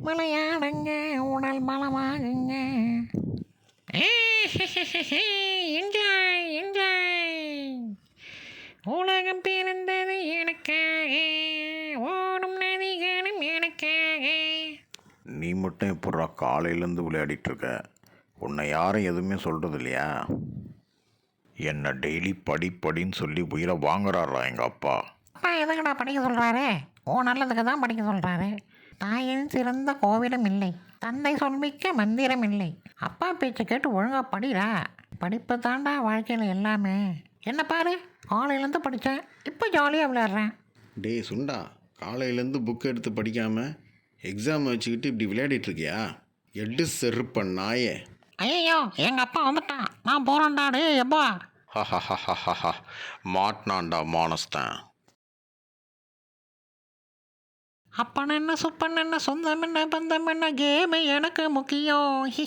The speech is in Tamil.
விளையாடுங்க உடல் பலமாகுங்க. Enjoy enjoy. உலகம் பிறந்தது எனக்காக, ஓடும் நதிகளும் எனக்காக. நீ மட்டும் எப்பட்றா காலையிலேருந்து விளையாடிட்டு இருக்க? உன்னை யாரும் எதுவுமே சொல்கிறது இல்லையா? என்னை டெய்லி படின்னு சொல்லி உயிரை வாங்குறாரா எங்கள் அப்பா. அப்பா எதுக்குடா படிக்க சொல்கிறாரு? ஓ நல்லதுக்கு தான் படிக்க சொல்கிறாரு. தாயின் சிறந்த கோவிலும் இல்லை, தந்தை சொல்மிக்க மந்திரம் இல்லை. அப்பா பேச்சை கேட்டு ஒழுங்காக படிடா. படிப்பு தாண்டா வாழ்க்கையில் எல்லாமே. என்ன பாரு, காலையிலேருந்து படித்தேன், இப்போ ஜாலியாக விளையாடுறேன். டேய் சுண்டா, காலையிலேருந்து புக் எடுத்து படிக்காமல் எக்ஸாம் வச்சுக்கிட்டு இப்படி விளையாடிட்டுருக்கியா? எட்டு செருப்ப நாயே. ஐயோ எங்கள் அப்பா வந்துட்டான், நான் போகிறேன்டா. டே எப்பா. ஹஹஹஹஹஹ, மாட்டினான்டா மானஸ்தான். அப்பன் என்ன சுப்பன் என்ன சொந்தம் என்ன பந்தம் என்ன கேமு எனக்கு முக்கியம். ஹி.